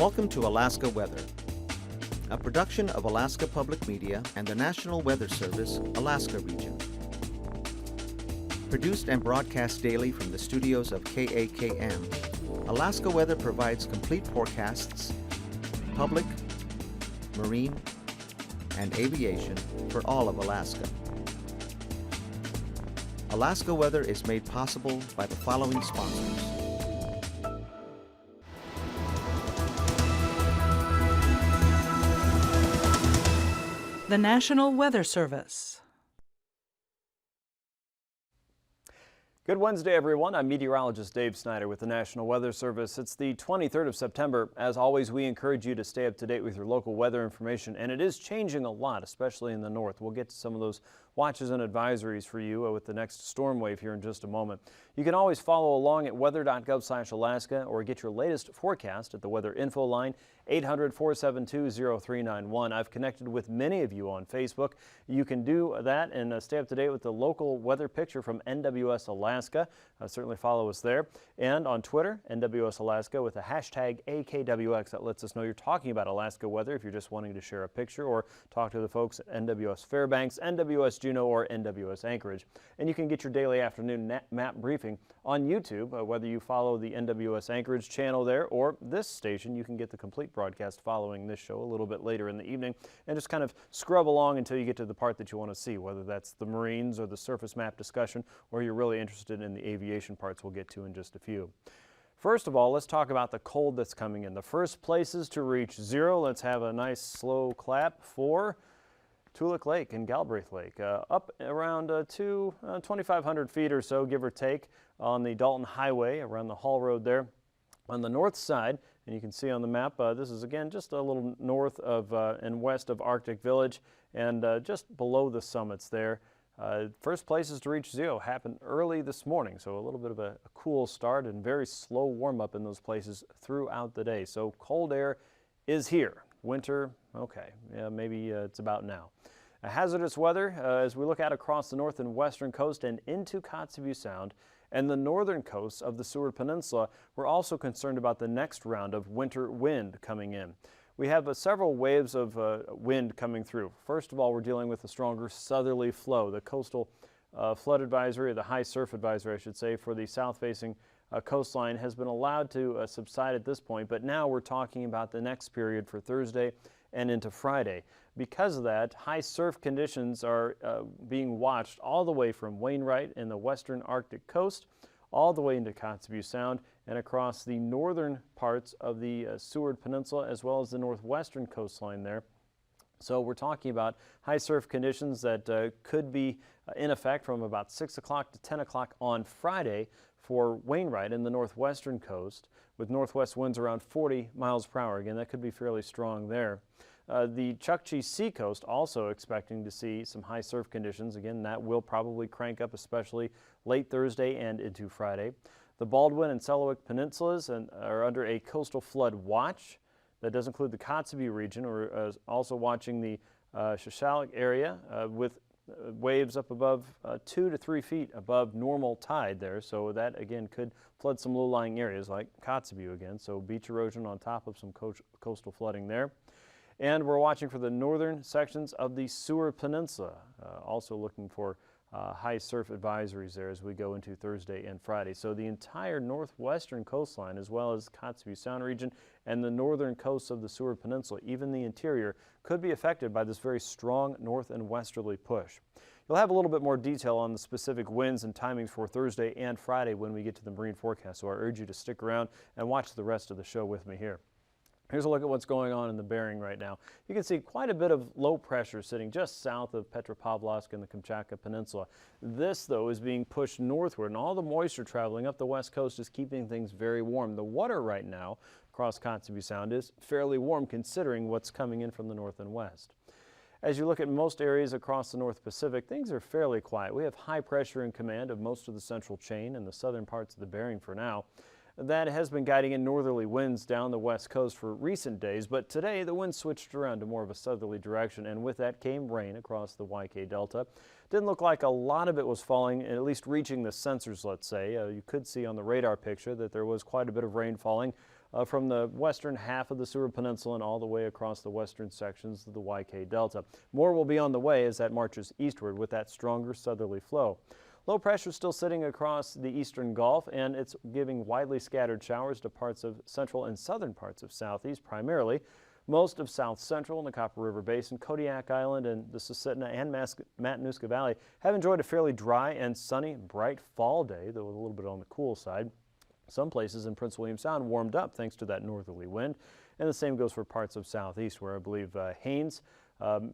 Welcome to Alaska Weather, a production of Alaska Public Media and the National Weather Service, Alaska Region. Produced and broadcast daily from the studios of KAKM, Alaska Weather provides complete forecasts, public, marine, and aviation for all of Alaska. Alaska Weather is made possible by the following sponsors. The National Weather Service. Good Wednesday, everyone. I'm meteorologist Dave Snider with the National Weather Service. It's the 23rd of September. As always, we encourage you to stay up to date with your local weather information, and it is changing a lot, especially in the north. We'll get to some of those watches and advisories for you with the next storm wave here in just a moment. You can always follow along at weather.gov/Alaska or get your latest forecast at the weather info line 800-472-0391. I've connected with many of you on Facebook. You can do that and stay up to date with the local weather picture from NWS Alaska. Certainly follow us there. And on Twitter, NWS Alaska with the hashtag AKwx. That lets us know you're talking about Alaska weather if you're just wanting to share a picture or talk to the folks at NWS Fairbanks, NWS Juneau, or NWS Anchorage. And you can get your daily afternoon map briefing on YouTube. Whether you follow the NWS Anchorage channel there or this station, you can get the complete broadcast following this show a little bit later in the evening and just kind of scrub along until you get to the part that you want to see, whether that's the Marines or the surface map discussion, or you're really interested in the aviation parts we'll get to in just a few. First of all, let's talk about the cold that's coming in. The first places to reach zero, let's have a nice slow clap for Toolik Lake and Galbraith Lake, up around 2,500 feet or so, give or take, on the Dalton Highway around the Hall Road there. On the north side, and you can see on the map, this is again just a little north of and west of Arctic Village and just below the summits there. First places to reach zero happened early this morning, so a little bit of a cool start and very slow warm up in those places throughout the day. So cold air is here. Winter, okay, yeah, maybe it's about now. Hazardous weather as we look out across the north and western coast and into Kotzebue Sound and the northern coast of the Seward Peninsula. We're also concerned about the next round of winter wind coming in. We have several waves of wind coming through. First of all, we're dealing with a stronger southerly flow. The coastal flood advisory, the high surf advisory, I should say, for the south-facing coastline has been allowed to subside at this point, but now we're talking about the next period for Thursday and into Friday. Because of that, high surf conditions are being watched all the way from Wainwright in the western Arctic coast, all the way into Kotzebue Sound and across the northern parts of the Seward Peninsula as well as the northwestern coastline there. So we're talking about high surf conditions that could be in effect from about 6 o'clock to 10 o'clock on Friday for Wainwright in the northwestern coast with northwest winds around 40 miles per hour. Again, that could be fairly strong there. The Chukchi Seacoast also expecting to see some high surf conditions. Again, that will probably crank up especially late Thursday and into Friday. The Baldwin and Selawik Peninsulas are under a coastal flood watch. That does include the Kotzebue region. We're also watching the Shishalik area with waves up above 2 to 3 feet above normal tide there. So that again could flood some low-lying areas like Kotzebue again. So beach erosion on top of some coastal flooding there. And we're watching for the northern sections of the Seward Peninsula, also looking for high surf advisories there as we go into Thursday and Friday. So the entire northwestern coastline as well as Kotzebue Sound region and the northern coasts of the Seward Peninsula, even the interior, could be affected by this very strong north and westerly push. You'll have a little bit more detail on the specific winds and timings for Thursday and Friday when we get to the marine forecast, so I urge you to stick around and watch the rest of the show with me here. Here's a look at what's going on in the Bering right now. You can see quite a bit of low pressure sitting just south of Petropavlovsk and the Kamchatka Peninsula. This, though, is being pushed northward, and all the moisture traveling up the west coast is keeping things very warm. The water right now across Kotzebue Sound is fairly warm considering what's coming in from the north and west. As you look at most areas across the North Pacific, things are fairly quiet. We have high pressure in command of most of the central chain and the southern parts of the Bering for now. That has been guiding in northerly winds down the west coast for recent days, but today the wind switched around to more of a southerly direction, and with that came rain across the YK Delta. Didn't look like a lot of it was falling, at least reaching the sensors, let's say. You could see on the radar picture that there was quite a bit of rain falling from the western half of the Seward Peninsula and all the way across the western sections of the YK Delta. More will be on the way as that marches eastward with that stronger southerly flow. Low pressure is still sitting across the eastern Gulf, and it's giving widely scattered showers to parts of central and southern parts of southeast primarily. Most of south central and the Copper River Basin, Kodiak Island, and the Susitna and Matanuska Valley have enjoyed a fairly dry and sunny, bright fall day, though a little bit on the cool side. Some places in Prince William Sound warmed up thanks to that northerly wind, and the same goes for parts of southeast, where I believe Haines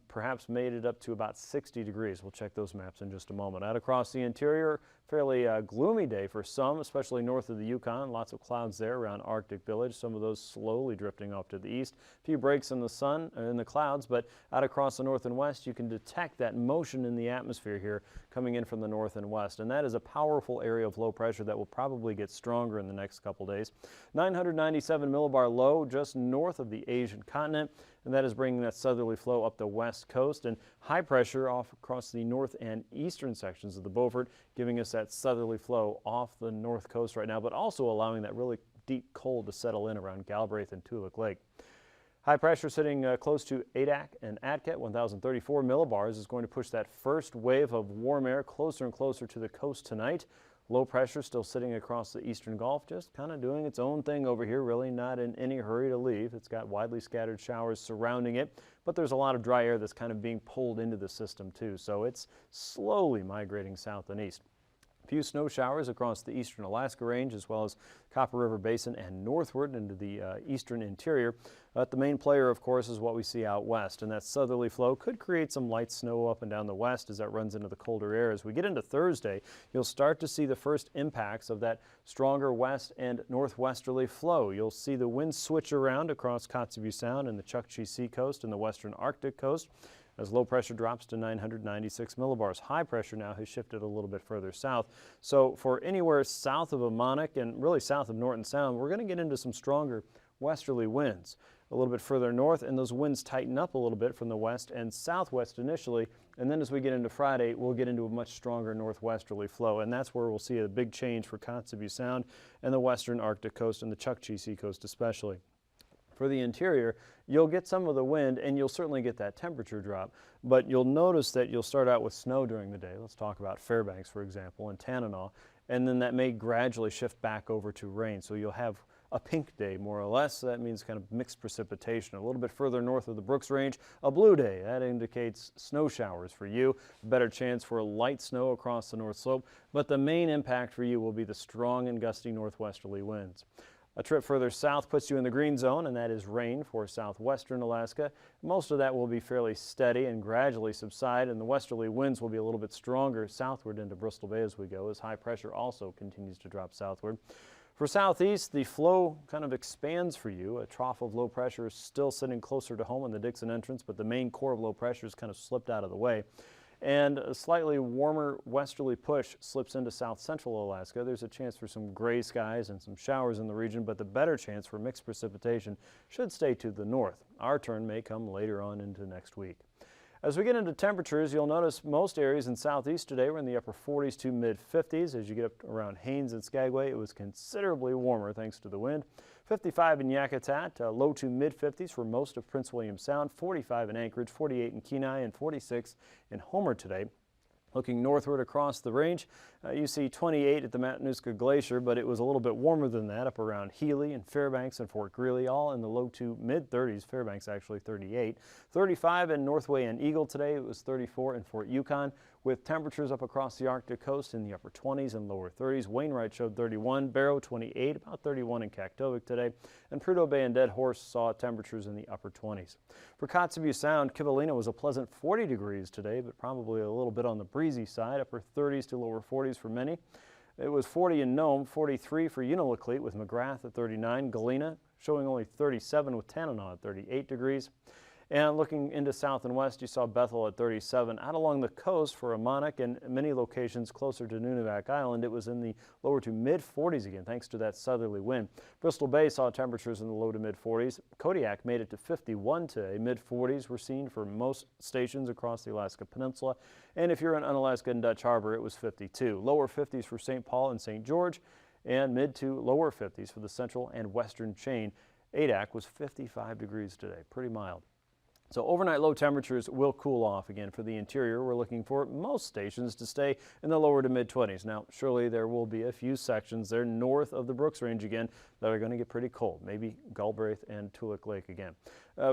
perhaps made it up to about 60 degrees. We'll check those maps in just a moment. Out across the interior, fairly gloomy day for some, especially north of the Yukon. Lots of clouds there around Arctic Village. Some of those slowly drifting off to the east. A few breaks in the sun, in the clouds, but out across the north and west, you can detect that motion in the atmosphere here coming in from the north and west. And that is a powerful area of low pressure that will probably get stronger in the next couple days. 997 millibar low just north of the Asian continent, and that is bringing that southerly flow up the west coast, and high pressure off across the north and eastern sections of the Beaufort, giving us that southerly flow off the north coast right now, but also allowing that really deep cold to settle in around Galbraith and Toolik Lake. High pressure sitting close to Adak and Atket, 1,034 millibars, is going to push that first wave of warm air closer and closer to the coast tonight. Low pressure still sitting across the eastern Gulf, just kind of doing its own thing over here, really not in any hurry to leave. It's got widely scattered showers surrounding it, but there's a lot of dry air that's kind of being pulled into the system too, so it's slowly migrating south and east. A few snow showers across the eastern Alaska Range, as well as Copper River Basin and northward into the eastern interior. But the main player, of course, is what we see out west, and that southerly flow could create some light snow up and down the west as that runs into the colder air. As we get into Thursday, you'll start to see the first impacts of that stronger west and northwesterly flow. You'll see the wind switch around across Kotzebue Sound and the Chukchi Sea coast and the western Arctic coast, as low pressure drops to 996 millibars. High pressure now has shifted a little bit further south. So for anywhere south of Ammonok and really south of Norton Sound, we're going to get into some stronger westerly winds. A little bit further north, and those winds tighten up a little bit from the west and southwest initially, and then as we get into Friday, we'll get into a much stronger northwesterly flow, and that's where we'll see a big change for Kotzebue Sound and the western Arctic coast and the Chukchi Sea coast especially. For the interior, you'll get some of the wind and you'll certainly get that temperature drop, but you'll notice that you'll start out with snow during the day. Let's talk about Fairbanks, for example, and Tanana, and then that may gradually shift back over to rain. So you'll have a pink day, more or less. That means kind of mixed precipitation. A little bit further north of the Brooks Range, a blue day. That indicates snow showers for you. Better chance for light snow across the north slope, but the main impact for you will be the strong and gusty northwesterly winds. A trip further south puts you in the green zone, and that is rain for southwestern Alaska. Most of that will be fairly steady and gradually subside, and the westerly winds will be a little bit stronger southward into Bristol Bay as we go, as high pressure also continues to drop southward. For southeast, the flow kind of expands for you. A trough of low pressure is still sitting closer to home in the Dixon entrance, but the main core of low pressure is kind of slipped out of the way. And a slightly warmer westerly push slips into south central Alaska. There's a chance for some gray skies and some showers in the region, but the better chance for mixed precipitation should stay to the north. Our turn may come later on into next week. As we get into temperatures, you'll notice most areas in southeast today were in the upper 40s to mid 50s. As you get up around Haines and Skagway, it was considerably warmer thanks to the wind. 55 in Yakutat, low to mid 50s for most of Prince William Sound, 45 in Anchorage, 48 in Kenai, and 46 in Homer today. Looking northward across the range, you see 28 at the Matanuska Glacier, but it was a little bit warmer than that up around Healy and Fairbanks and Fort Greely, all in the low to mid 30s. Fairbanks actually 38. 35 in Northway and Eagle today. It was 34 in Fort Yukon, with temperatures up across the Arctic coast in the upper 20s and lower 30s. Wainwright showed 31, Barrow 28, about 31 in Kaktovik today, and Prudhoe Bay and Dead Horse saw temperatures in the upper 20s. For Kotzebue Sound, Kivalina was a pleasant 40 degrees today, but probably a little bit on the breezy side, upper 30s to lower 40s for many. It was 40 in Nome, 43 for Unalakleet with McGrath at 39, Galena showing only 37 with Tanana at 38 degrees. And looking into south and west, you saw Bethel at 37. Out along the coast for Ammonok and many locations closer to Nunivak Island, it was in the lower to mid 40s again, thanks to that southerly wind. Bristol Bay saw temperatures in the low to mid 40s. Kodiak made it to 51 today. Mid 40s were seen for most stations across the Alaska Peninsula. And if you're in Unalaska and Dutch Harbor, it was 52. Lower 50s for St. Paul and St. George. and mid to lower 50s for the central and western chain. AKwx was 55 degrees today, pretty mild. So overnight low temperatures will cool off again. For the interior, we're looking for most stations to stay in the lower to mid 20s. Now, surely there will be a few sections there north of the Brooks Range again that are going to get pretty cold, maybe Galbraith and Toolik Lake again.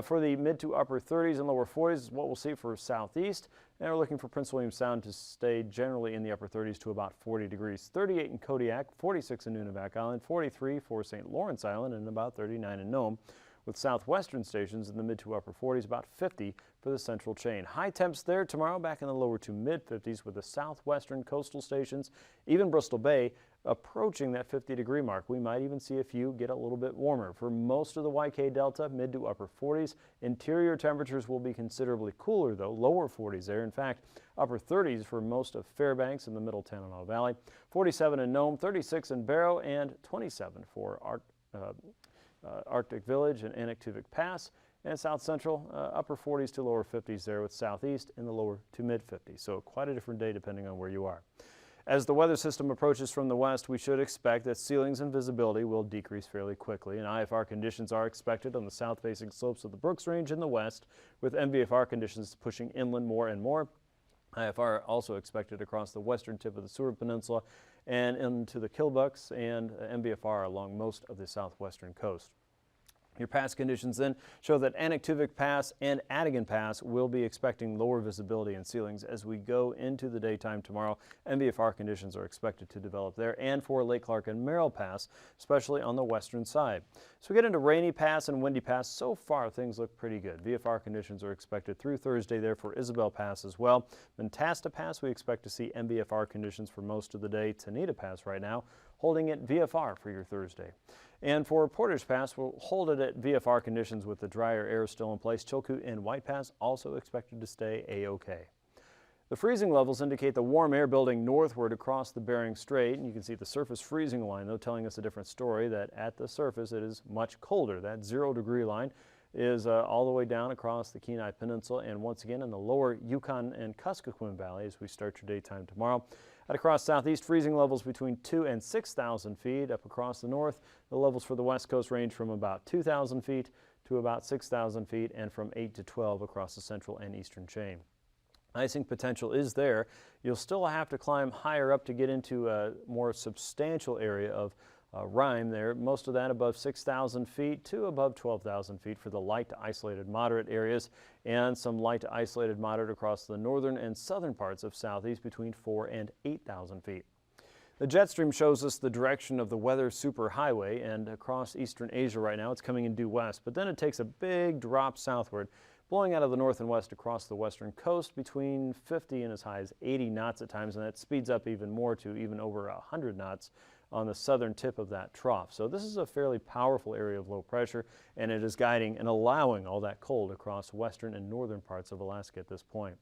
For the mid to upper 30s and lower 40s is what we'll see for southeast. And we're looking for Prince William Sound to stay generally in the upper 30s to about 40 degrees. 38 in Kodiak, 46 in Nunivak Island, 43 for St. Lawrence Island, and about 39 in Nome, with southwestern stations in the mid to upper 40s, about 50 for the central chain. High temps there tomorrow, back in the lower to mid 50s with the southwestern coastal stations, even Bristol Bay approaching that 50-degree mark. We might even see a few get a little bit warmer. For most of the YK Delta, mid to upper 40s. Interior temperatures will be considerably cooler though, lower 40s there. In fact, upper 30s for most of Fairbanks and the Middle Tanana Valley, 47 in Nome, 36 in Barrow, and 27 for Arctic Village and AKwx Pass, and south central, upper 40s to lower 50s there, with southeast in the lower to mid 50s. So quite a different day depending on where you are. As the weather system approaches from the west, we should expect that ceilings and visibility will decrease fairly quickly, and IFR conditions are expected on the south-facing slopes of the Brooks Range in the west, with MVFR conditions pushing inland more and more. IFR also expected across the western tip of the Seward Peninsula and into the Kilbucks, and MVFR along most of the southwestern coast. Your pass conditions then show that AKwx Pass and Adigan Pass will be expecting lower visibility and ceilings as we go into the daytime tomorrow. MVFR conditions are expected to develop there, and for Lake Clark and Merrill Pass, especially on the western side. So we get into Rainy Pass and Windy Pass. So far, things look pretty good. VFR conditions are expected through Thursday there for Isabel Pass as well. Mentasta Pass, we expect to see MVFR conditions for most of the day. Tanita Pass right now holding it VFR for your Thursday. And for Portage Pass, we'll hold it at VFR conditions with the drier air still in place. Chilkoot and White Pass also expected to stay A-OK. The freezing levels indicate the warm air building northward across the Bering Strait, and you can see the surface freezing line, though, telling us a different story, that at the surface it is much colder. That 0-degree line is all the way down across the Kenai Peninsula, and once again in the lower Yukon and Kuskokwim Valley as we start your daytime tomorrow. At across southeast, freezing levels between 2,000 and 6,000 feet. Up across the north, the levels for the west coast range from about 2,000 feet to about 6,000 feet, and from 8 to 12 across the central and eastern chain. Icing potential is there. You'll still have to climb higher up to get into a more substantial area of rime there. Most of that above 6,000 feet to above 12,000 feet for the light to isolated moderate areas, and some light to isolated moderate across the northern and southern parts of southeast between 4,000 and 8,000 feet. The jet stream shows us the direction of the weather superhighway, and across eastern Asia right now it's coming in due west, but then it takes a big drop southward, blowing out of the north and west across the western coast between 50 and as high as 80 knots at times, and that speeds up even more to even over 100 knots on the southern tip of that trough. So this is a fairly powerful area of low pressure, and it is guiding and allowing all that cold across western and northern parts of Alaska at this point.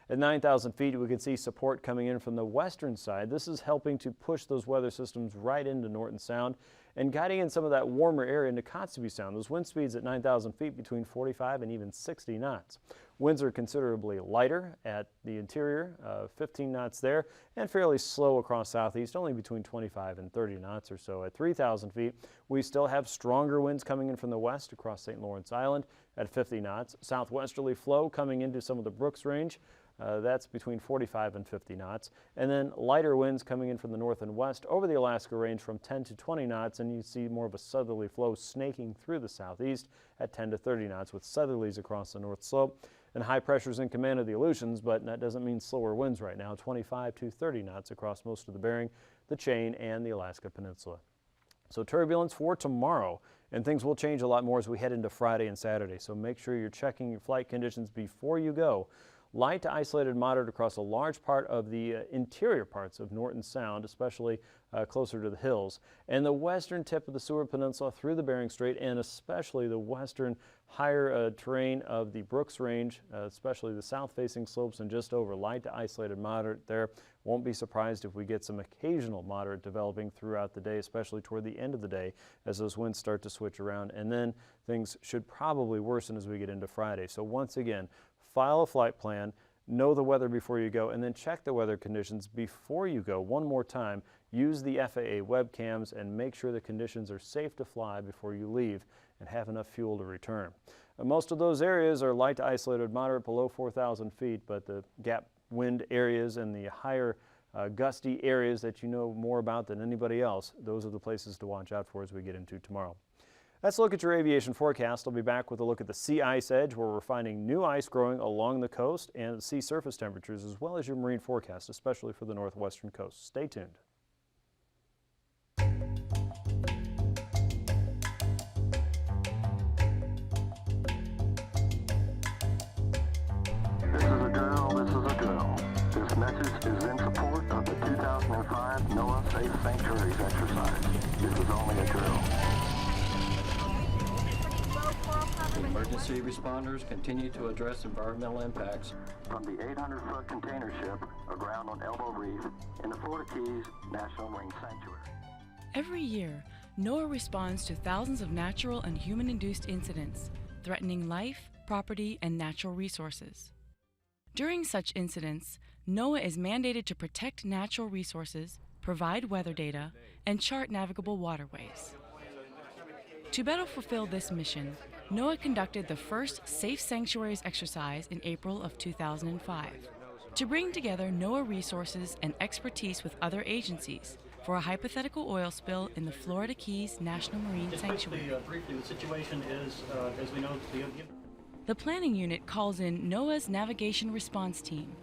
At 9,000 feet, we can see support coming in from the western side. This is helping to push those weather systems right into Norton Sound and guiding in some of that warmer air into Kotzebue Sound. Those wind speeds at 9,000 feet between 45 and even 60 knots. Winds are considerably lighter at the interior, 15 knots there, and fairly slow across southeast, only between 25 and 30 knots or so. At 3,000 feet, we still have stronger winds coming in from the west across St. Lawrence Island at 50 knots. Southwesterly flow coming into some of the Brooks Range. That's between 45 and 50 knots. And then lighter winds coming in from the north and west over the Alaska Range from 10 to 20 knots, and you see more of a southerly flow snaking through the southeast at 10 to 30 knots with southerlies across the north slope. And high pressures in command of the Aleutians, but that doesn't mean slower winds right now, 25 to 30 knots across most of the Bering, the Chain, and the Alaska Peninsula. So turbulence for tomorrow, and things will change a lot more as we head into Friday and Saturday, so make sure you're checking your flight conditions before you go. Light to isolated moderate across a large part of the interior parts of Norton Sound, especially closer to the hills, and the western tip of the Seward Peninsula through the Bering Strait, and especially the western higher terrain of the Brooks Range, especially the south-facing slopes and just over. Light to isolated moderate there. Won't be surprised if we get some occasional moderate developing throughout the day, especially toward the end of the day as those winds start to switch around, and then things should probably worsen as we get into Friday. So once again, file a flight plan, know the weather before you go, and then check the weather conditions before you go. One more time, use the FAA webcams and make sure the conditions are safe to fly before you leave and have enough fuel to return. Most of those areas are light to isolated moderate below 4,000 feet, but the gap wind areas and the higher gusty areas that you know more about than anybody else, those are the places to watch out for as we get into tomorrow. Let's look at your aviation forecast. I'll be back with a look at the sea ice edge, where we're finding new ice growing along the coast, and the sea surface temperatures, as well as your marine forecast, especially for the northwestern coast. Stay tuned. This message is in support of the 2005 NOAA Safe Sanctuaries exercise. This is only a drill. Emergency responders continue to address environmental impacts. From the 800-foot container ship aground on Elbow Reef in the Florida Keys National Marine Sanctuary. Every year, NOAA responds to thousands of natural and human-induced incidents threatening life, property, and natural resources. During such incidents, NOAA is mandated to protect natural resources, provide weather data, and chart navigable waterways. To better fulfill this mission, NOAA conducted the first Safe Sanctuaries exercise in April of 2005 to bring together NOAA resources and expertise with other agencies for a hypothetical oil spill in the Florida Keys National Marine Sanctuary. Briefly, the situation is, as we know, The planning unit calls in NOAA's Navigation Response Team.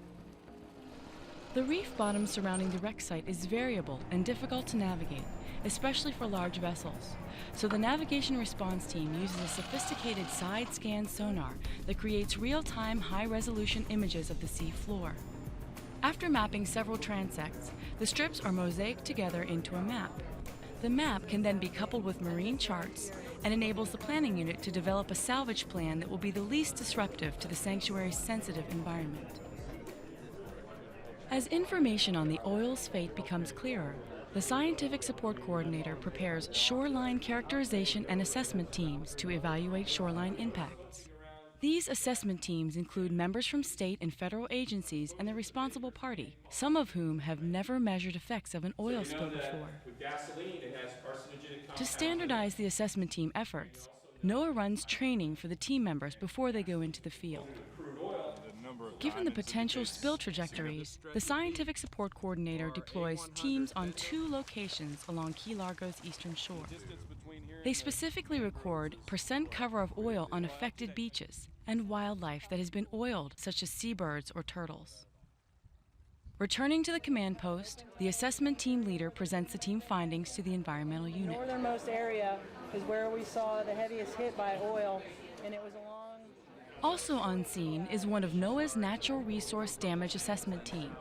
The reef bottom surrounding the wreck site is variable and difficult to navigate, especially for large vessels. So the Navigation Response Team uses a sophisticated side-scan sonar that creates real-time, high-resolution images of the sea floor. After mapping several transects, the strips are mosaicked together into a map. The map can then be coupled with marine charts and enables the planning unit to develop a salvage plan that will be the least disruptive to the sanctuary's sensitive environment. As information on the oil's fate becomes clearer, the Scientific Support Coordinator prepares shoreline characterization and assessment teams to evaluate shoreline impacts. These assessment teams include members from state and federal agencies and the responsible party, some of whom have never measured effects of an oil spill before. To standardize the assessment team efforts, NOAA runs training for the team members before they go into the field. Given the potential spill trajectories, the Scientific Support Coordinator deploys teams on 2 locations along Key Largo's eastern shore. They specifically record percent cover of oil on affected beaches and wildlife that has been oiled, such as seabirds or turtles. Returning to the command post, the assessment team leader presents the team findings to the environmental unit. The northernmost area is where we saw the heaviest hit by oil, and it was along. Also on scene is one of NOAA's Natural Resource Damage Assessment teams.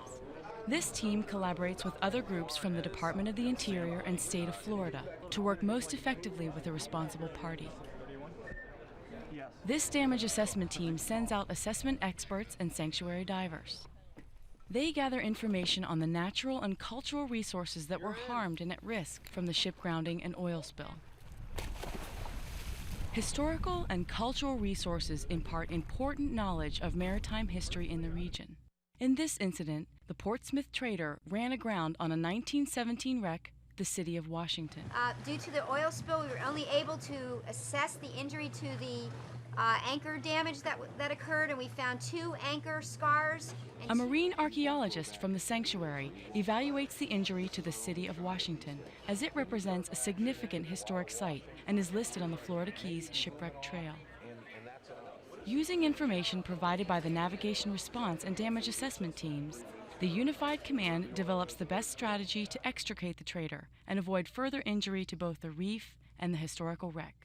This team collaborates with other groups from the Department of the Interior and State of Florida to work most effectively with the responsible party. This damage assessment team sends out assessment experts and sanctuary divers. They gather information on the natural and cultural resources that were harmed and at risk from the ship grounding and oil spill. Historical and cultural resources impart important knowledge of maritime history in the region. In this incident, the Portsmouth trader ran aground on a 1917 wreck, the City of Washington. Due to the oil spill, we were only able to assess the injury to the anchor damage that occurred, and we found 2 anchor scars. A marine archaeologist from the sanctuary evaluates the injury to the City of Washington, as it represents a significant historic site and is listed on the Florida Keys Shipwreck Trail. Using information provided by the Navigation Response and Damage Assessment teams, the Unified Command develops the best strategy to extricate the trader and avoid further injury to both the reef and the historical wreck.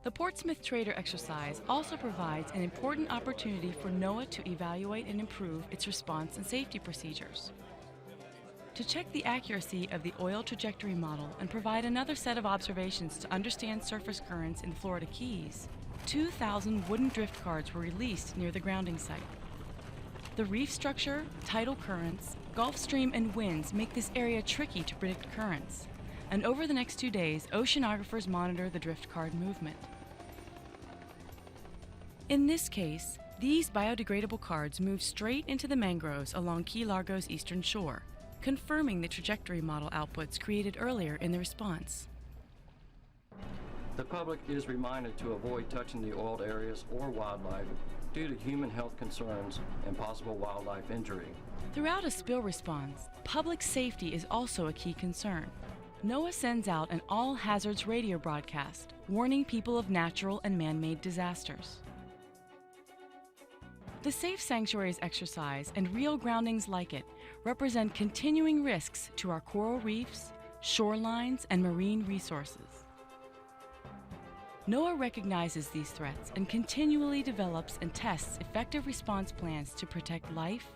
The Portsmouth Trader exercise also provides an important opportunity for NOAA to evaluate and improve its response and safety procedures. To check the accuracy of the oil trajectory model and provide another set of observations to understand surface currents in the Florida Keys, 2,000 wooden drift cards were released near the grounding site. The reef structure, tidal currents, Gulf Stream, and winds make this area tricky to predict currents, and over the next 2 days, oceanographers monitor the drift card movement. In this case, These biodegradable cards move straight into the mangroves along Key Largo's eastern shore, confirming the trajectory model outputs created earlier in the response. The public is reminded to avoid touching the oiled areas or wildlife due to human health concerns and possible wildlife injury. Throughout a spill response, public safety is also a key concern. NOAA sends out an all hazards radio broadcast, warning people of natural and man-made disasters. The Safe Sanctuaries exercise and real groundings like it represent continuing risks to our coral reefs, shorelines, and marine resources. NOAA recognizes these threats and continually develops and tests effective response plans to protect life,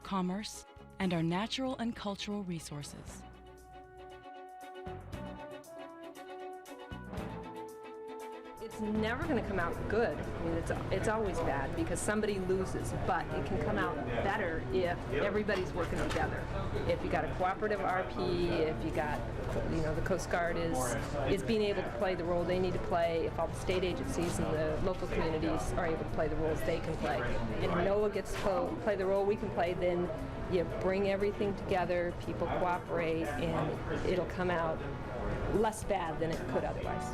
commerce, and our natural and cultural resources. It's never going to come out good. I mean, it's always bad because somebody loses, but it can come out better if everybody's working together. If you got a cooperative RP, if you got, the Coast Guard is being able to play the role they need to play, if all the state agencies and the local communities are able to play the roles they can play. And if NOAA gets to play the role we can play, then you bring everything together, people cooperate, and it'll come out less bad than it could otherwise.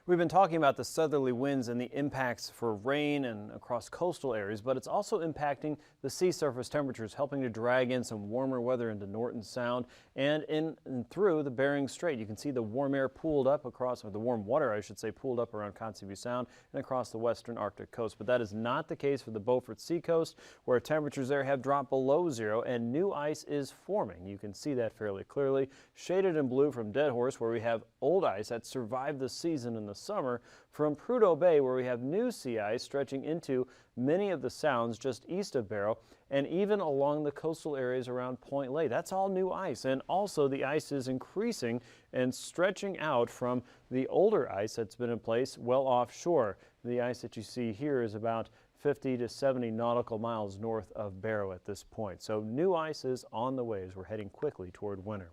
We've been talking about the southerly winds and the impacts for rain and across coastal areas, but it's also impacting the sea surface temperatures, helping to drag in some warmer weather into Norton Sound and in and through the Bering Strait. You can see the warm air pooled up across, or the warm water, I should say, pooled up around Kotzebue Sound and across the western Arctic coast. But that is not the case for the Beaufort Seacoast, where temperatures there have dropped below zero and new ice is forming. You can see that fairly clearly, shaded in blue from Dead Horse, where we have old ice that survived the season in the summer, from Prudhoe Bay, where we have new sea ice stretching into many of the sounds just east of Barrow and even along the coastal areas around Point Lay. That's all new ice, and also the ice is increasing and stretching out from the older ice that's been in place well offshore. The ice that you see here is about 50 to 70 nautical miles north of Barrow at this point. So new ice is on the way as we're heading quickly toward winter.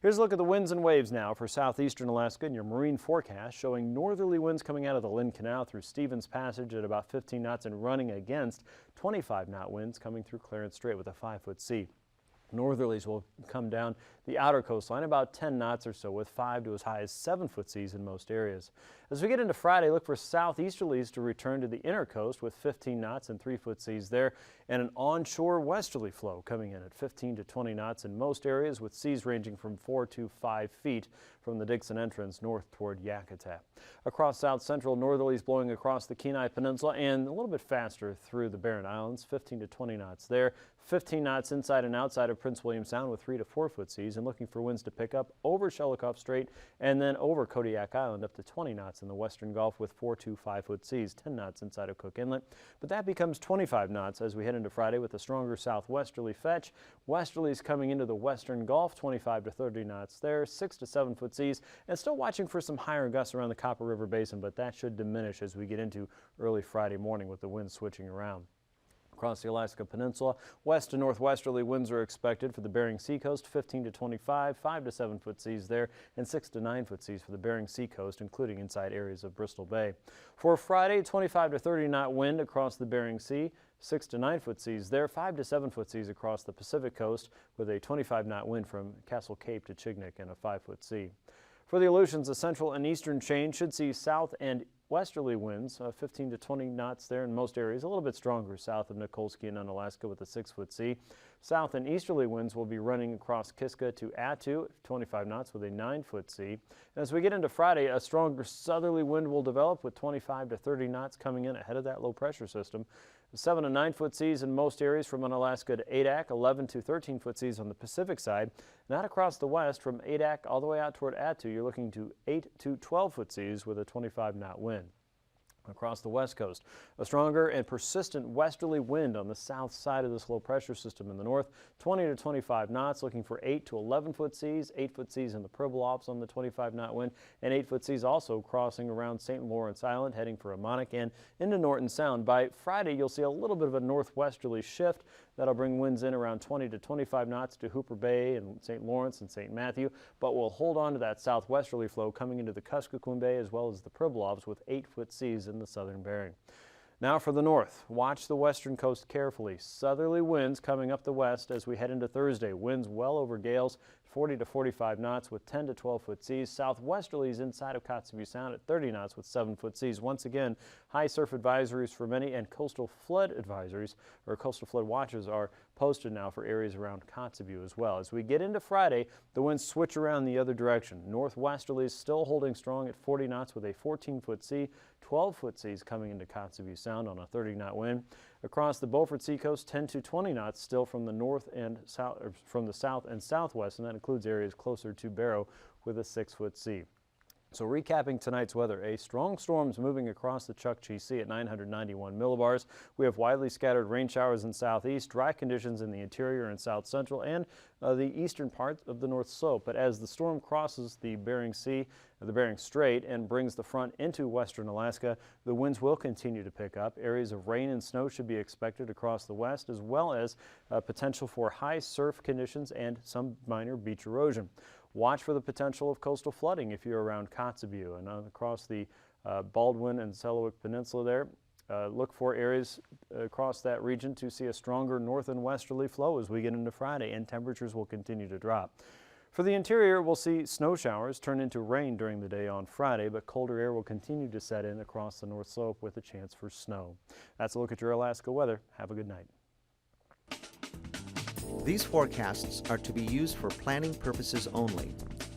Here's a look at the winds and waves now for southeastern Alaska and your marine forecast, showing northerly winds coming out of the Lynn Canal through Stevens Passage at about 15 knots and running against 25-knot winds coming through Clarence Strait with a 5-foot sea. Northerlies will come down the outer coastline about 10 knots or so, with 5 to as high as 7-foot seas in most areas. As we get into Friday, look for southeasterlies to return to the inner coast with 15 knots and 3-foot seas there, and an onshore westerly flow coming in at 15 to 20 knots in most areas, with seas ranging from 4 to 5 feet from the Dixon entrance north toward Yakutat. Across south central, northerlies blowing across the Kenai Peninsula and a little bit faster through the Barren Islands, 15 to 20 knots there, 15 knots inside and outside of Prince William Sound with 3 to 4-foot seas, and looking for winds to pick up over Shelikof Strait and then over Kodiak Island up to 20 knots in the western Gulf with 4 to 5-foot seas, 10 knots inside of Cook Inlet. But that becomes 25 knots as we head into Friday with a stronger southwesterly fetch. Westerlies coming into the western Gulf, 25 to 30 knots there, 6 to 7-foot seas, and still watching for some higher gusts around the Copper River Basin, but that should diminish as we get into early Friday morning with the winds switching around. Across the Alaska Peninsula, west to northwesterly winds are expected for the Bering Sea Coast, 15 to 25, 5 to 7-foot seas there, and 6 to 9-foot seas for the Bering Sea Coast, including inside areas of Bristol Bay. For Friday, 25 to 30-knot wind across the Bering Sea, 6 to 9-foot seas there, 5 to 7-foot seas across the Pacific Coast with a 25-knot wind from Castle Cape to Chignik and a 5-foot sea. For the Aleutians, the central and eastern chain should see south and westerly winds, 15 to 20 knots there in most areas, a little bit stronger south of Nikolsky and Unalaska with a 6-foot sea. South and easterly winds will be running across Kiska to Attu, 25 knots with a 9-foot sea. And as we get into Friday, a stronger southerly wind will develop with 25 to 30 knots coming in ahead of that low pressure system. 7 to 9-foot seas in most areas from Unalaska to Adak, 11 to 13-foot seas on the Pacific side. Not across the west from Adak all the way out toward Attu, you're looking to 8 to 12-foot seas with a 25-knot wind. Across the west coast, a stronger and persistent westerly wind on the south side of this low pressure system in the north, 20 to 25 knots, looking for 8 to 11 foot seas, 8 foot seas in the Pribilofs on the 25 knot wind, and 8 foot seas also crossing around St. Lawrence Island, heading for Amonic and into Norton Sound. By Friday, you'll see a little bit of a northwesterly shift. That'll bring winds in around 20 to 25 knots to Hooper Bay and St. Lawrence and St. Matthew, but we'll hold on to that southwesterly flow coming into the Kuskokwim Bay as well as the Pribilofs with 8 foot seas in the southern Bering. Now for the north, watch the western coast carefully. Southerly winds coming up the west as we head into Thursday. Winds well over gales, 40 to 45 knots with 10 to 12 foot seas. Southwesterlies inside of Kotzebue Sound at 30 knots with 7 foot seas. Once again, high surf advisories for many and coastal flood advisories or coastal flood watches are posted now for areas around Kotzebue as well. As we get into Friday, the winds switch around the other direction. Northwesterlies still holding strong at 40 knots with a 14 foot sea. 12 foot seas coming into Kotzebue Sound on a 30 knot wind. Across the Beaufort Seacoast, 10 to 20 knots still from the north and south, or from the south and southwest, and that includes areas closer to Barrow with a 6 foot sea. So recapping tonight's weather, a strong storm's moving across the Chukchi Sea at 991 millibars. We have widely scattered rain showers in southeast, dry conditions in the interior and south central, and the eastern part of the North Slope. But as the storm crosses the Bering Sea, the Bering Strait, and brings the front into western Alaska, the winds will continue to pick up. Areas of rain and snow should be expected across the west, as well as potential for high surf conditions and some minor beach erosion. Watch for the potential of coastal flooding if you're around Kotzebue and across the Baldwin and Selawik Peninsula there. Look for areas across that region to see a stronger north and westerly flow as we get into Friday, and temperatures will continue to drop. For the interior, we'll see snow showers turn into rain during the day on Friday, but colder air will continue to set in across the North Slope with a chance for snow. That's a look at your Alaska weather. Have a good night. These forecasts are to be used for planning purposes only.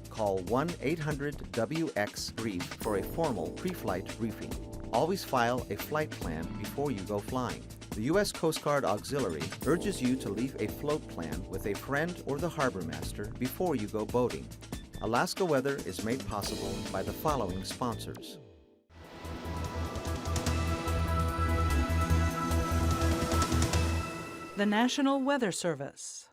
Call 1-800-WX-BRIEF for a formal pre-flight briefing. Always file a flight plan before you go flying. The U.S. Coast Guard Auxiliary urges you to leave a float plan with a friend or the harbor master before you go boating. Alaska Weather is made possible by the following sponsors. The National Weather Service.